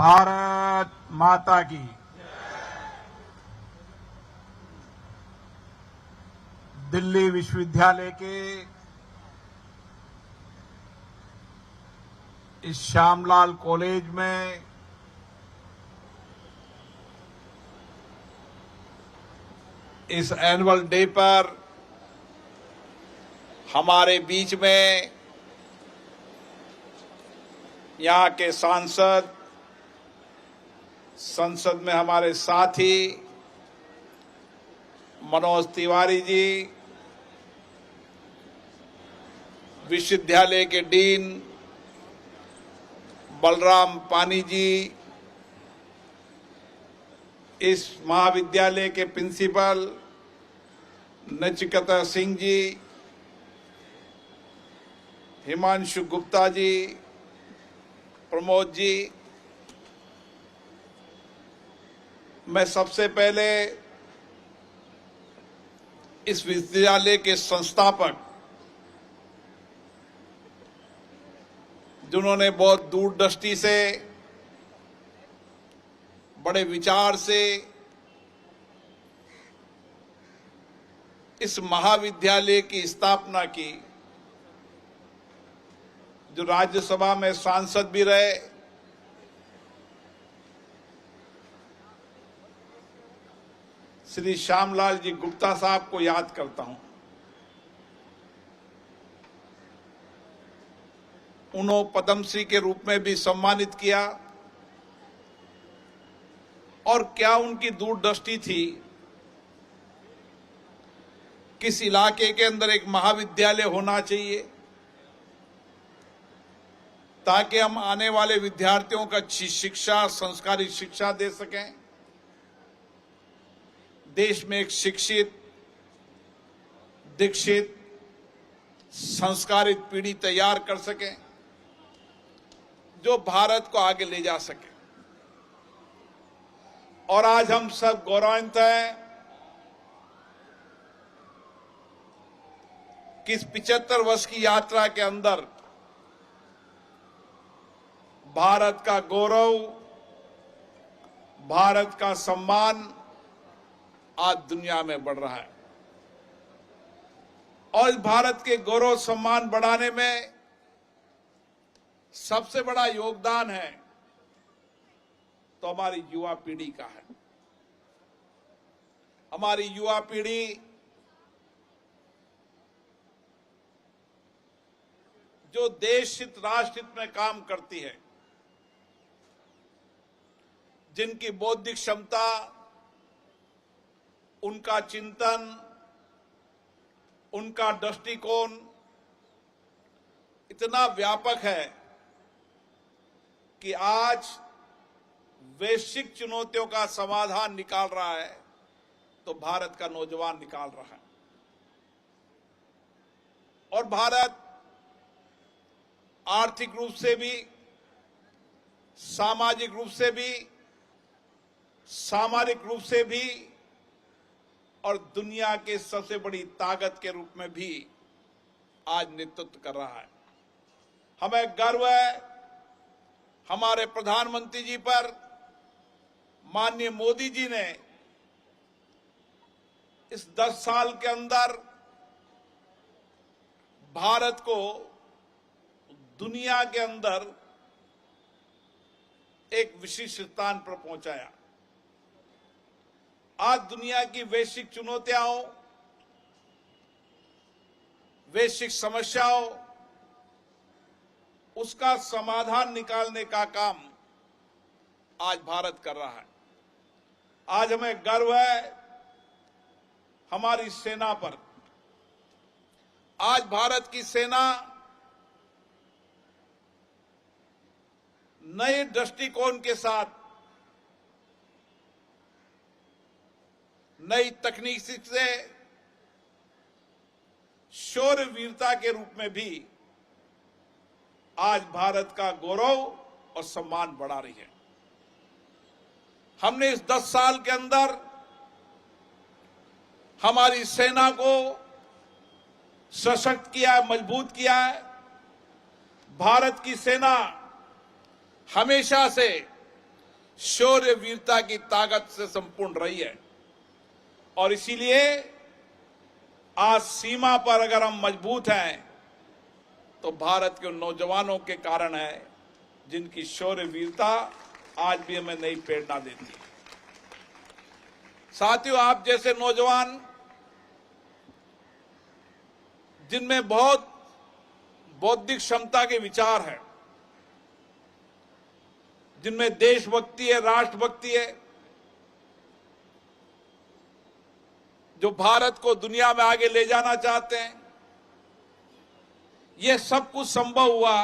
भारत माता की। दिल्ली विश्वविद्यालय के इस श्यामलाल कॉलेज में इस एनुअल डे पर हमारे बीच में यहाँ के सांसद, संसद में हमारे साथी मनोज तिवारी जी, विश्वविद्यालय के डीन बलराम पानी जी, इस महाविद्यालय के प्रिंसिपल नचिकेता सिंह जी, हिमांशु गुप्ता जी, प्रमोद जी, मैं सबसे पहले इस विश्वविद्यालय के संस्थापक, जिन्होंने बहुत दूरदृष्टि से, बड़े विचार से इस महाविद्यालय की स्थापना की, जो राज्यसभा में सांसद भी रहे, श्री श्यामलाल जी गुप्ता साहब को याद करता हूं। उन्होंने पद्मश्री के रूप में भी सम्मानित किया। और क्या उनकी दूरदृष्टि थी, किस इलाके के अंदर एक महाविद्यालय होना चाहिए ताकि हम आने वाले विद्यार्थियों को अच्छी शिक्षा, संस्कारी शिक्षा दे सकें, देश में एक शिक्षित, दीक्षित, संस्कारित पीढ़ी तैयार कर सकें जो भारत को आगे ले जा सके। और आज हम सब गौरवान्वित हैं कि इस 75 वर्ष की यात्रा के अंदर भारत का गौरव, भारत का सम्मान आज दुनिया में बढ़ रहा है। और इस भारत के गौरव सम्मान बढ़ाने में सबसे बड़ा योगदान है तो हमारी युवा पीढ़ी का है। हमारी युवा पीढ़ी जो देश हित, राष्ट्र हित में काम करती है, जिनकी बौद्धिक क्षमता, उनका चिंतन, उनका दृष्टिकोण इतना व्यापक है कि आज वैश्विक चुनौतियों का समाधान निकाल रहा है तो भारत का नौजवान निकाल रहा है। और भारत आर्थिक रूप से भी, सामाजिक रूप से भी, सामरिक रूप से भी और दुनिया के सबसे बड़ी ताकत के रूप में भी आज नेतृत्व कर रहा है। हमें गर्व है हमारे प्रधानमंत्री जी पर। माननीय मोदी जी ने इस 10 साल के अंदर भारत को दुनिया के अंदर एक विशिष्ट स्थान पर पहुंचाया। आज दुनिया की वैश्विक चुनौतियों, वैश्विक समस्याओं, उसका समाधान निकालने का काम आज भारत कर रहा है। आज हमें गर्व है हमारी सेना पर। आज भारत की सेना नए दृष्टिकोण के साथ, नई तकनीक से शौर्य वीरता के रूप में भी आज भारत का गौरव और सम्मान बढ़ा रही है। हमने इस 10 साल के अंदर हमारी सेना को सशक्त किया है, मजबूत किया है। भारत की सेना हमेशा से शौर्य वीरता की ताकत से संपूर्ण रही है। और इसीलिए आज सीमा पर अगर हम मजबूत हैं तो भारत के उन नौजवानों के कारण है जिनकी शौर्य वीरता आज भी हमें नई प्रेरणा देती है। साथियों, आप जैसे नौजवान जिनमें बहुत बौद्धिक क्षमता के विचार है, जिनमें देशभक्ति है, राष्ट्रभक्ति है, जो भारत को दुनिया में आगे ले जाना चाहते हैं, यह सब कुछ संभव हुआ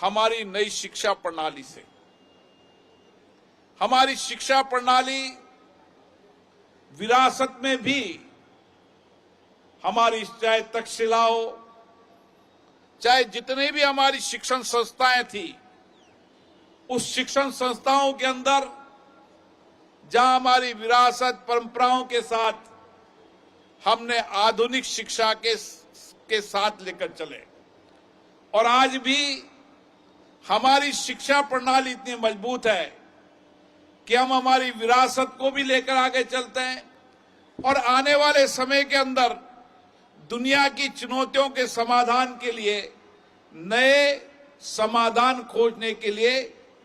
हमारी नई शिक्षा प्रणाली से। हमारी शिक्षा प्रणाली विरासत में भी हमारी चाहे तक्षशिला हो, चाहे जितने भी हमारी शिक्षण संस्थाएं थी, उस शिक्षण संस्थाओं के अंदर जहां हमारी विरासत परंपराओं के साथ हमने आधुनिक शिक्षा के साथ लेकर चले। और आज भी हमारी शिक्षा प्रणाली इतनी मजबूत है कि हम हमारी विरासत को भी लेकर आगे चलते हैं और आने वाले समय के अंदर दुनिया की चुनौतियों के समाधान के लिए नए समाधान खोजने के लिए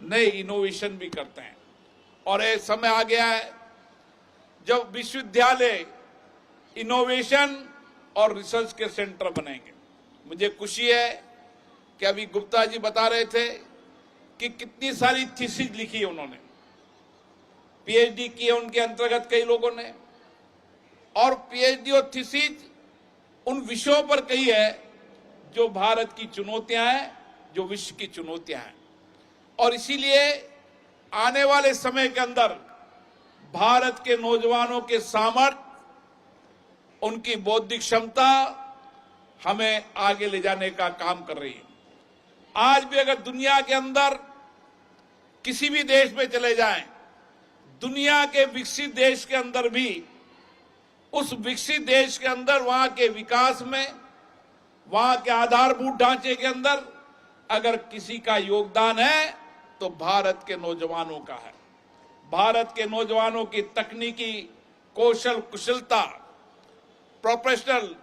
नए इनोवेशन भी करते हैं। और ये समय आ गया है जब विश्वविद्यालय इनोवेशन और रिसर्च के सेंटर बनेंगे। मुझे खुशी है कि अभी गुप्ता जी बता रहे थे कि कितनी सारी थीसिस लिखी है उन्होंने, पीएचडी की है उनके अंतर्गत कई लोगों ने, और पीएचडी और थीसिस उन विषयों पर कही है जो भारत की चुनौतियां हैं, जो विश्व की चुनौतियां हैं। और इसीलिए आने वाले समय के अंदर भारत के नौजवानों के सामर्थ्य, उनकी बौद्धिक क्षमता हमें आगे ले जाने का काम कर रही है। आज भी अगर दुनिया के अंदर किसी भी देश में चले जाएं, दुनिया के विकसित देश के अंदर भी उस विकसित देश के अंदर वहां के विकास में, वहां के आधारभूत ढांचे के अंदर अगर किसी का योगदान है तो भारत के नौजवानों का है। भारत के नौजवानों की तकनीकी कौशल कुशलता, प्रोफेशनल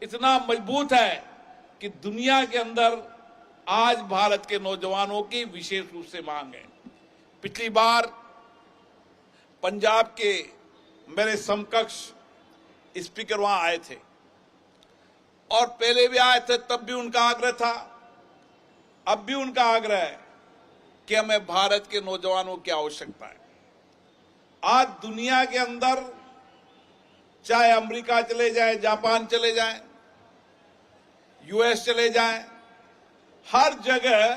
इतना मजबूत है कि दुनिया के अंदर आज भारत के नौजवानों की विशेष रूप से मांग है। पिछली बार पंजाब के मेरे समकक्ष स्पीकर वहां आए थे और पहले भी आए थे, तब भी उनका आग्रह था, अब भी उनका आग्रह है कि हमें भारत के नौजवानों की आवश्यकता है। आज दुनिया के अंदर चाहे अमेरिका चले जाएं, जापान चले जाएं, यूएस चले जाएं, हर जगह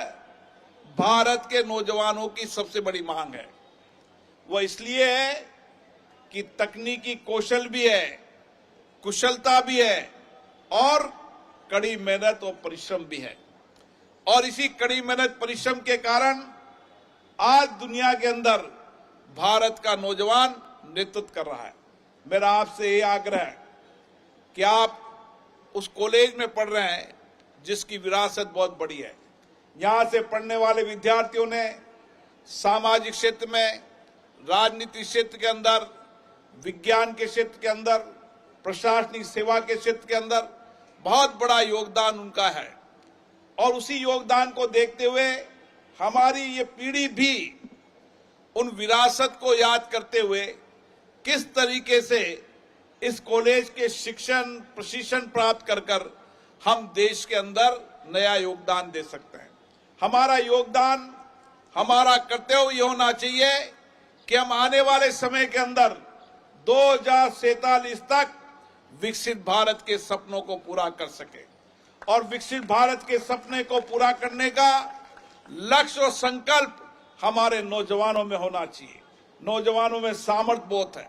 भारत के नौजवानों की सबसे बड़ी मांग है। वह इसलिए है कि तकनीकी कौशल भी है, कुशलता भी है और कड़ी मेहनत और परिश्रम भी है। और इसी कड़ी मेहनत परिश्रम के कारण आज दुनिया के अंदर भारत का नौजवान नेतृत्व कर रहा है। मेरा आपसे ये आग्रह है कि आप उस कॉलेज में पढ़ रहे हैं जिसकी विरासत बहुत बड़ी है। यहां से पढ़ने वाले विद्यार्थियों ने सामाजिक क्षेत्र में, राजनीतिक क्षेत्र के अंदर, विज्ञान के क्षेत्र के अंदर, प्रशासनिक सेवा के क्षेत्र के अंदर बहुत बड़ा योगदान उनका है। और उसी योगदान को देखते हुए हमारी ये पीढ़ी भी उन विरासत को याद करते हुए किस तरीके से इस कॉलेज के शिक्षण प्रशिक्षण प्राप्त कर हम देश के अंदर नया योगदान दे सकते हैं। हमारा योगदान, हमारा कर्तव्य ये होना चाहिए कि हम आने वाले समय के अंदर 2047 तक विकसित भारत के सपनों को पूरा कर सके। और विकसित भारत के सपने को पूरा करने का लक्ष्य और संकल्प हमारे नौजवानों में होना चाहिए। नौजवानों में सामर्थ्य बहुत है,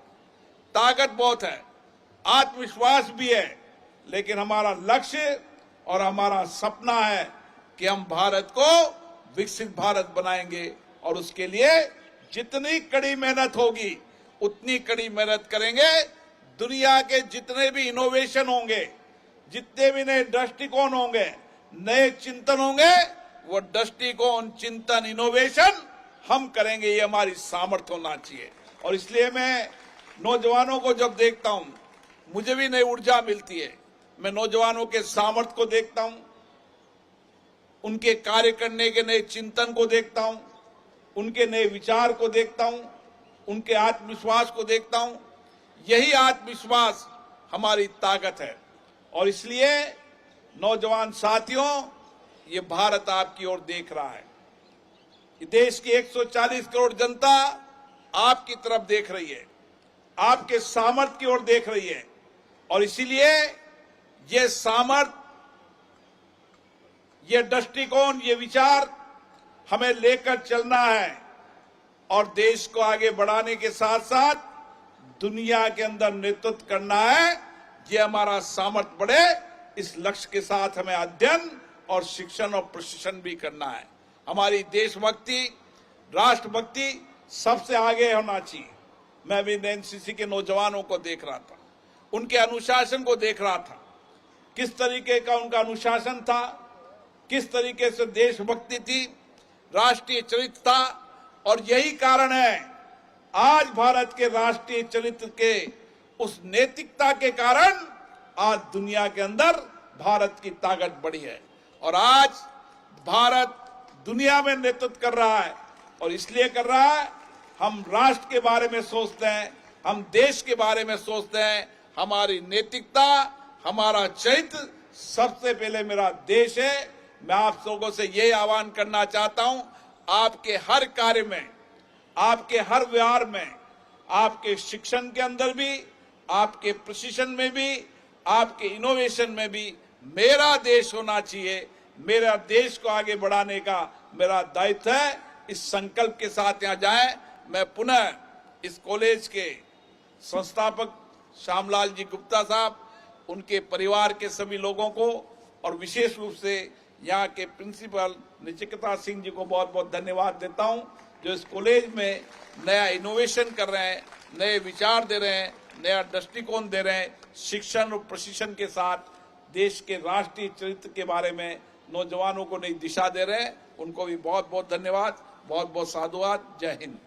ताकत बहुत है, आत्मविश्वास भी है, लेकिन हमारा लक्ष्य और हमारा सपना है कि हम भारत को विकसित भारत बनाएंगे। और उसके लिए जितनी कड़ी मेहनत होगी उतनी कड़ी मेहनत करेंगे। दुनिया के जितने भी इनोवेशन होंगे, जितने भी नए दृष्टिकोण होंगे, नए चिंतन होंगे, वो दृष्टिकोण, चिंतन, इनोवेशन हम करेंगे, ये हमारी सामर्थ्य होना चाहिए। और इसलिए मैं नौजवानों को जब देखता हूं, मुझे भी नई ऊर्जा मिलती है। मैं नौजवानों के सामर्थ्य को देखता हूं, उनके कार्य करने के नए चिंतन को देखता हूं, उनके नए विचार को देखता हूं, उनके आत्मविश्वास को देखता हूं। यही आत्मविश्वास हमारी ताकत है। और इसलिए नौजवान साथियों, ये भारत आपकी ओर देख रहा है। ये देश की 140 करोड़ जनता आपकी तरफ देख रही है, आपके सामर्थ्य की ओर देख रही है। और इसीलिए ये सामर्थ्य, ये दृष्टिकोण, ये विचार हमें लेकर चलना है और देश को आगे बढ़ाने के साथ साथ दुनिया के अंदर नेतृत्व करना है। ये हमारा सामर्थ्य बढ़े, इस लक्ष्य के साथ हमें अध्ययन और शिक्षण और प्रशिक्षण भी करना है। हमारी देशभक्ति, राष्ट्रभक्ति सबसे आगे होना चाहिए। मैं भी एनसीसी के नौजवानों को देख रहा था, उनके अनुशासन को देख रहा था, किस तरीके का उनका अनुशासन था, किस तरीके से देशभक्ति थी, राष्ट्रीय चरित्र था। और यही कारण है आज भारत के राष्ट्रीय चरित्र के उस नैतिकता के कारण आज दुनिया के अंदर भारत की ताकत बढ़ी है। और आज भारत दुनिया में नेतृत्व कर रहा है। और इसलिए कर रहा है, हम राष्ट्र के बारे में सोचते हैं, हम देश के बारे में सोचते हैं। हमारी नैतिकता, हमारा चरित्र सबसे पहले मेरा देश है। मैं आप लोगों से यही आह्वान करना चाहता हूं, आपके हर कार्य में, आपके हर व्यवहार में, आपके शिक्षण के अंदर भी, आपके प्रशिक्षण में भी, आपके इनोवेशन में भी मेरा देश होना चाहिए। मेरा देश को आगे बढ़ाने का मेरा दायित्व है। इस संकल्प के साथ यहां जाएं। मैं पुनः इस कॉलेज के संस्थापक श्यामलाल जी गुप्ता साहब, उनके परिवार के सभी लोगों को और विशेष रूप से यहाँ के प्रिंसिपल नचिकेता सिंह जी को बहुत बहुत धन्यवाद देता हूँ, जो इस कॉलेज में नया इनोवेशन कर रहे हैं, नए विचार दे रहे हैं, नया दृष्टिकोण दे रहे हैं। शिक्षण और प्रशिक्षण के साथ देश के राष्ट्रीय चरित्र के बारे में नौजवानों को नई दिशा दे रहे हैं। उनको भी बहुत बहुत धन्यवाद, बहुत बहुत साधुवाद। जय हिंद।